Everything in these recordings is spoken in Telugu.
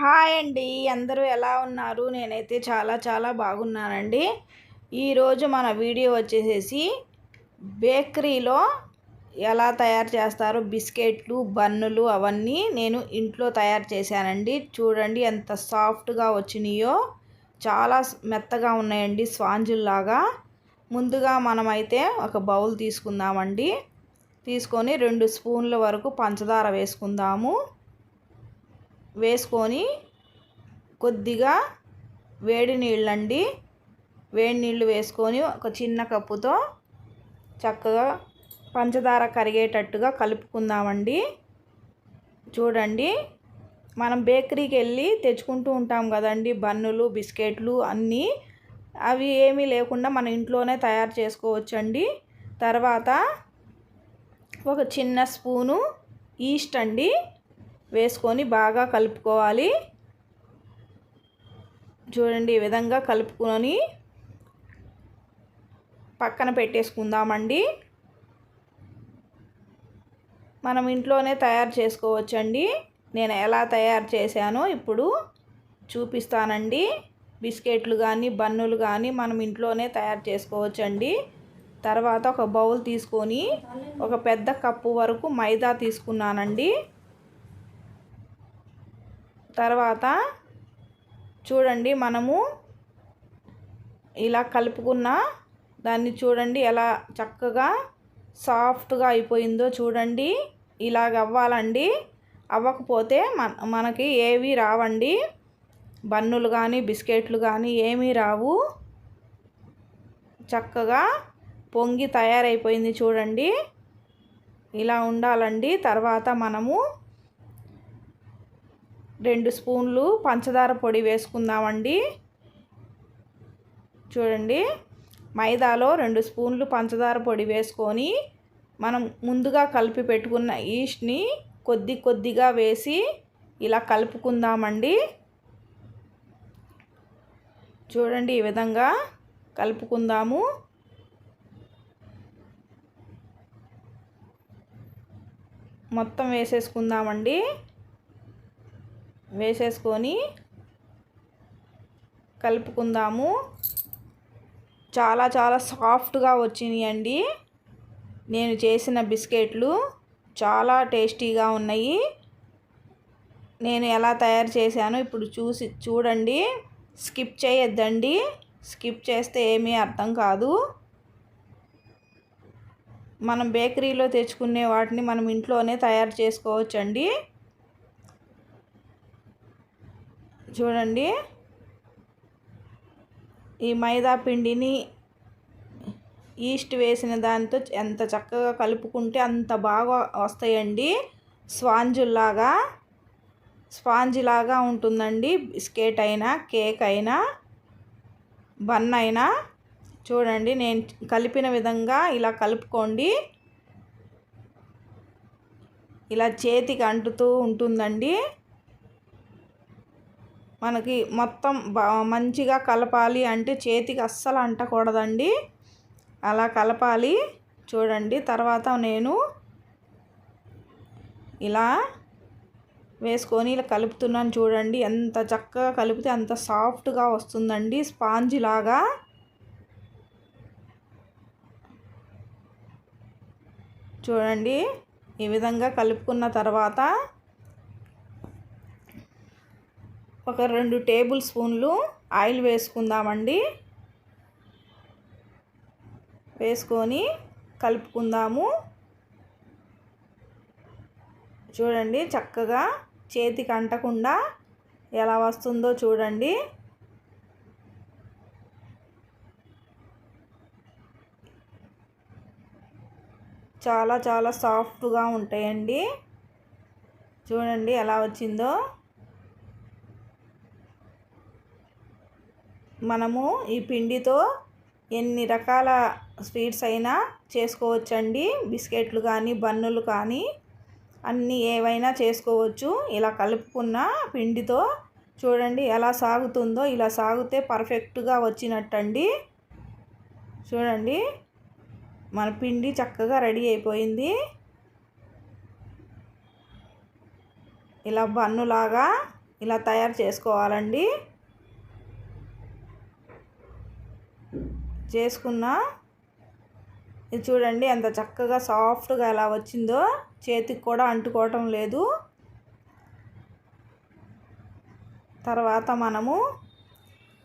హాయ్ అండి. అందరూ ఎలా ఉన్నారు? నేనైతే చాలా చాలా బాగున్నానండి. ఈరోజు మన వీడియో వచ్చేసేసి బేకరీలో ఎలా తయారు చేస్తారో బిస్కెట్లు, బన్నులు అవన్నీ నేను ఇంట్లో తయారు చేశానండి. చూడండి ఎంత సాఫ్ట్‌గా వచ్చినాయో. చాలా మెత్తగా ఉన్నాయండి స్పాంజుల్లాగా. ముందుగా మనమైతే ఒక బౌల్ తీసుకుందామండి. తీసుకొని 2 స్పూన్ల వరకు పంచదార వేసుకుందాము. వేసుకొని కొద్దిగా వేడి నీళ్ళండి, వేడి నీళ్ళు వేసుకొని ఒక చిన్న కప్పుతో చక్కగా పంచదార కరిగేటట్టుగా కలుపుకుందామండి. చూడండి, మనం బేకరీకి వెళ్ళి తెచ్చుకుంటూ ఉంటాం కదండి బన్నులు, బిస్కెట్లు అన్నీ. అవి ఏమీ లేకుండా మన ఇంట్లోనే తయారు చేసుకోవచ్చండి. తర్వాత ఒక చిన్న స్పూను ఈస్ట్ అండి వేసుకొని బాగా కలుపుకోవాలి. చూడండి, ఈ విధంగా కలుపుకొని పక్కన పెట్టేసుకుందామండి. మనం ఇంట్లోనే తయారు చేసుకోవచ్చండి. నేను ఎలా తయారు చేశానో ఇప్పుడు చూపిస్తానండి. బిస్కెట్లు కానీ బన్నులు కానీ మనం ఇంట్లోనే తయారు చేసుకోవచ్చండి. తర్వాత ఒక బౌల్ తీసుకొని ఒక పెద్ద కప్పు వరకు మైదా తీసుకున్నానండి. తర్వాత చూడండి, మనము ఇలా కలుపుకున్న దాన్ని చూడండి ఎలా చక్కగా సాఫ్ట్గా అయిపోయిందో. చూడండి, ఇలాగ అవ్వాలండి. అవ్వకపోతే మనకి ఏవి రావండి. బన్నులు కానీ బిస్కెట్లు కానీ ఏమీ రావు. చక్కగా పొంగి తయారైపోయింది చూడండి, ఇలా ఉండాలండి. తర్వాత మనము 2 స్పూన్లు పంచదార పొడి వేసుకుందామండి. చూడండి, మైదాలో 2 స్పూన్లు పంచదార పొడి వేసుకొని మనం ముందుగా కలిపి పెట్టుకున్న ఈస్ట్ని కొద్దిగా వేసి ఇలా కలుపుకుందామండి. చూడండి, ఈ విధంగా కలుపుకుందాము. మొత్తం వేసేసుకుందామండి. వేసేసుకొని కలుపుకుందాము. చాలా చాలా సాఫ్ట్గా వచ్చినాయండి నేను చేసిన బిస్కెట్లు. చాలా టేస్టీగా ఉన్నాయి. నేను ఎలా తయారు చేశానో ఇప్పుడు చూడండి. స్కిప్ చేయొద్దండి. స్కిప్ చేస్తే ఏమీ అర్థం కాదు. మనం బేకరీలో తెచ్చుకునే వాటిని మనం ఇంట్లోనే తయారు చేసుకోవచ్చండి. చూడండి, ఈ మైదా పిండిని ఈస్ట్ వేసిన దాంతో ఎంత చక్కగా కలుపుకుంటే అంత బాగా వస్తాయండి. స్పాంజిలాగా ఉంటుందండి. బిస్కెట్ అయినా, కేక్ అయినా, బన్ అయినా. చూడండి, నేను కలిపిన విధంగా ఇలా కలుపుకోండి. ఇలా చేతికి అంటుతూ ఉంటుందండి. మనకి మొత్తం మంచిగా కలపాలి అంటే చేతికి అస్సలు అంటకూడదండి. అలా కలపాలి. చూడండి, తర్వాత నేను ఇలా వేసుకొని ఇలా కలుపుతున్నాను. చూడండి, ఎంత చక్కగా కలిపితే అంత సాఫ్ట్గా వస్తుందండి, స్పాంజ్ లాగా. చూడండి, ఈ విధంగా కలుపుకున్న తర్వాత ఒక 2 టేబుల్ స్పూన్లు ఆయిల్ వేసుకుందామండి. వేసుకొని కలుపుకుందాము. చూడండి, చక్కగా చేతికి అంటకుండా ఎలా వస్తుందో చూడండి. చాలా చాలా సాఫ్ట్గా ఉంటాయండి. చూడండి ఎలా వచ్చిందో. మనము ఈ పిండితో ఎన్ని రకాల స్వీట్స్ అయినా చేసుకోవచ్చండి. బిస్కెట్లు కానీ బన్నులు కానీ అన్నీ ఏవైనా చేసుకోవచ్చు. ఇలా కలుపుకున్న పిండితో చూడండి ఎలా సాగుతుందో. ఇలా సాగితే పర్ఫెక్ట్గా వచ్చినట్టండి. చూడండి, మన పిండి చక్కగా రెడీ అయిపోయింది. ఇలా బన్నులాగా ఇలా తయారు చేసుకోవాలండి. చేసుకున్న ఇది చూడండి ఎంత చక్కగా సాఫ్ట్గా ఎలా వచ్చిందో, చేతికి కూడా అంటుకోవటం లేదు. తర్వాత మనము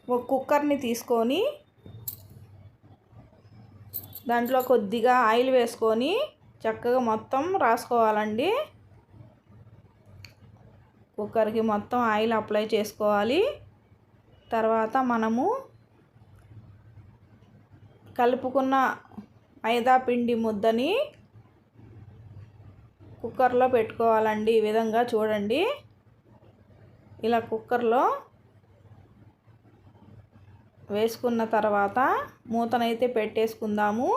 ఒక కుక్కర్ని తీసుకొని దాంట్లో కొద్దిగా ఆయిల్ వేసుకొని చక్కగా మొత్తం రాసుకోవాలండి. కుక్కర్కి మొత్తం ఆయిల్ అప్లై చేసుకోవాలి. తర్వాత మనము కలుపుకున్న మైదా పిండి ముద్దని కుక్కర్లో పెట్టుకోవాలండి. ఈ విధంగా చూడండి, ఇలా కుక్కర్లో వేసుకున్న తర్వాత మూతనైతే పెట్టేసుకుందాము.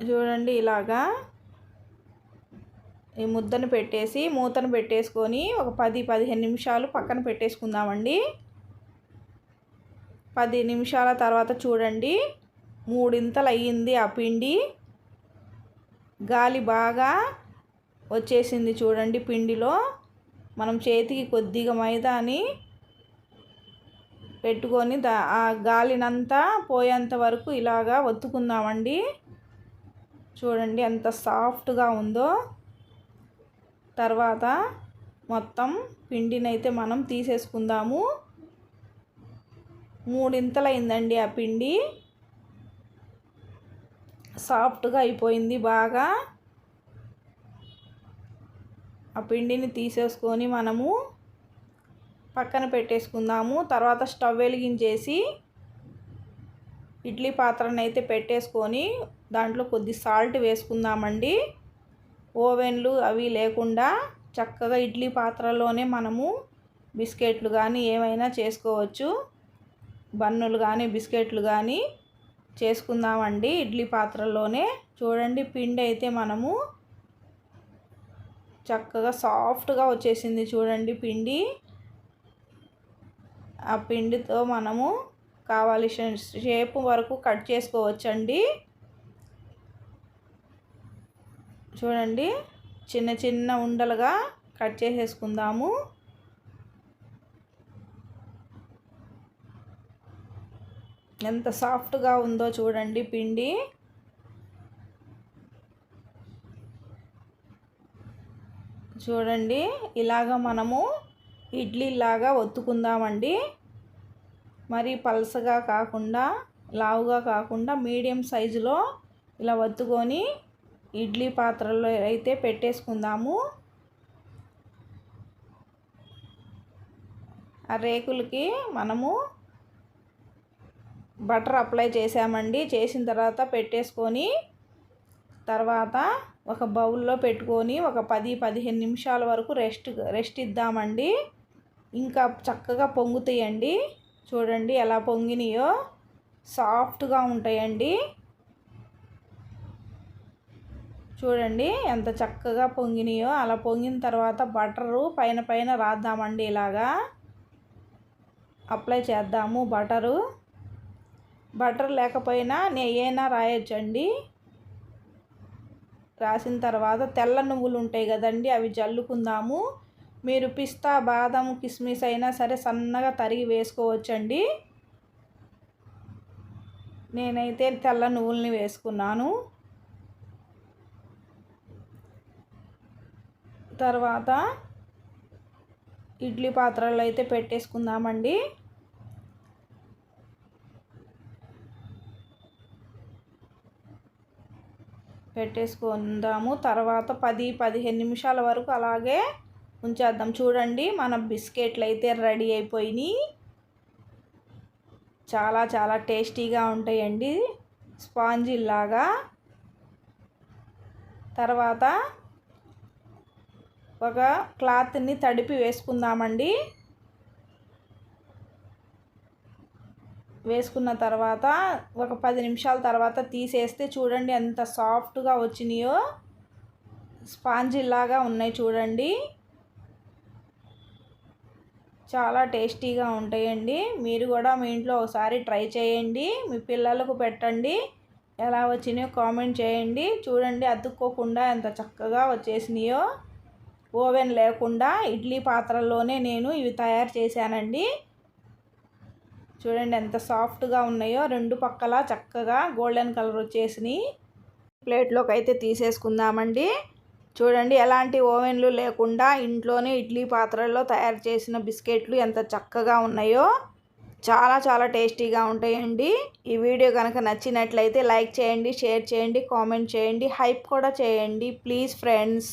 చూడండి, ఇలాగా ఈ ముద్దను పెట్టేసి మూతను పెట్టేసుకొని ఒక 10-15 నిమిషాలు పక్కన పెట్టేసుకుందామండి. 10 నిమిషాల తర్వాత చూడండి, 3 ఇంతలు అయ్యింది. ఆ పిండి గాలి బాగా వచ్చేసింది చూడండి. పిండిలో మనం చేతికి కొద్దిగా మైదాని పెట్టుకొని ఆ గాలినంతా పోయేంత వరకు ఇలాగా ఒత్తుకుందామండి. చూడండి ఎంత సాఫ్ట్గా ఉందో. తర్వాత మొత్తం పిండినైతే మనం తీసేసుకుందాము. 3 ఇంతలు అయిందండి ఆ పిండి. సాఫ్ట్గా అయిపోయింది బాగా. ఆ పిండిని తీసేసుకొని మనము పక్కన పెట్టేసుకుందాము. తర్వాత స్టవ్ వెలిగించేసి ఇడ్లీ పాత్రను అయితే పెట్టేసుకొని దాంట్లో కొద్ది సాల్ట్ వేసుకుందామండి. ఓవెన్లు అవి లేకుండా చక్కగా ఇడ్లీ పాత్రలోనే మనము బిస్కెట్లు కానీ ఏమైనా చేసుకోవచ్చు. బన్నులు కానీ బిస్కెట్లు కానీ చేసుకుందామండి ఇడ్లీ పాత్రలోనే. చూడండి, పిండి అయితే మనము చక్కగా సాఫ్ట్గా వచ్చేసింది చూడండి పిండి. ఆ పిండితో మనము కావలసిన షేప్ వరకు కట్ చేసుకోవచ్చండి. చూడండి, చిన్న చిన్న ఉండలుగా కట్ చేసేసుకుందాము. ఎంత సాఫ్ట్గా ఉందో చూడండి పిండి. చూడండి, ఇలాగ మనము ఇడ్లీలాగా ఒత్తుకుందామండి. మరి పల్సగా కాకుండా లావుగా కాకుండా మీడియం సైజులో ఇలా ఒత్తుకొని ఇడ్లీ పాత్రలో అయితే పెట్టేసుకుందాము. ఆ రేకులకి మనము బటర్ అప్లై చేసామండి. చేసిన తర్వాత పెట్టేసుకొని తర్వాత ఒక బౌల్లో పెట్టుకొని ఒక 10-15 నిమిషాల వరకు రెస్ట్ ఇద్దామండి. ఇంకా చక్కగా పొంగుతాయండి. చూడండి ఎలా పొంగినాయో, సాఫ్ట్గా ఉంటాయండి. చూడండి ఎంత చక్కగా పొంగినాయో. అలా పొంగిన తర్వాత బటరు పైన రాద్దామండి. ఇలాగా అప్లై చేద్దాము బటర్ లేకపోయినా నెయ్యైనా రాయొచ్చండి. రాసిన తర్వాత తెల్ల నువ్వులు ఉంటాయి కదండి, అవి జల్లుకుందాము. మీరు పిస్తా, బాదం, కిస్మిస్ అయినా సరే సన్నగా తరిగి వేసుకోవచ్చండి. నేనైతే తెల్ల నువ్వుల్ని వేసుకున్నాను. తర్వాత ఇడ్లీ పాత్రలో అయితే పెట్టేసుకుందామండి. పెట్టేసుకుందాము. తర్వాత 10-15 నిమిషాల వరకు అలాగే ఉంచేద్దాం. చూడండి, మన బిస్కెట్లు అయితే రెడీ అయిపోయినాయి. చాలా చాలా టేస్టీగా ఉంటాయండి, స్పాంజీలాగా. తర్వాత ఒక క్లాత్ని తడిపి వేసుకుందామండి. వేసుకున్న తర్వాత ఒక 10 నిమిషాల తర్వాత తీసేస్తే చూడండి ఎంత సాఫ్ట్గా వచ్చినాయో, స్పాంజీలాగా ఉన్నాయి చూడండి. చాలా టేస్టీగా ఉంటాయండి. మీరు కూడా మీ ఇంట్లో ఒకసారి ట్రై చేయండి, మీ పిల్లలకు పెట్టండి. ఎలా వచ్చినాయో కామెంట్ చేయండి. చూడండి అతుక్కోకుండా ఎంత చక్కగా వచ్చేసినాయో. ఓవెన్ లేకుండా ఇడ్లీ పాత్రలోనే నేను ఇవి తయారు చేశానండి. చూడండి ఎంత సాఫ్ట్గా ఉన్నాయో, రెండు పక్కల చక్కగా గోల్డెన్ కలర్ వచ్చేసినాయి. ప్లేట్లోకి అయితే తీసేసుకుందామండి. చూడండి ఎలాంటి ఓవెన్లు లేకుండా ఇంట్లోనే ఇడ్లీ పాత్రల్లో తయారు చేసిన బిస్కెట్లు ఎంత చక్కగా ఉన్నాయో. చాలా చాలా టేస్టీగా ఉంటాయండి. ఈ వీడియో కనుక నచ్చినట్లయితే లైక్ చేయండి, షేర్ చేయండి, కామెంట్ చేయండి, హైప్ కూడా చేయండి ప్లీజ్ ఫ్రెండ్స్.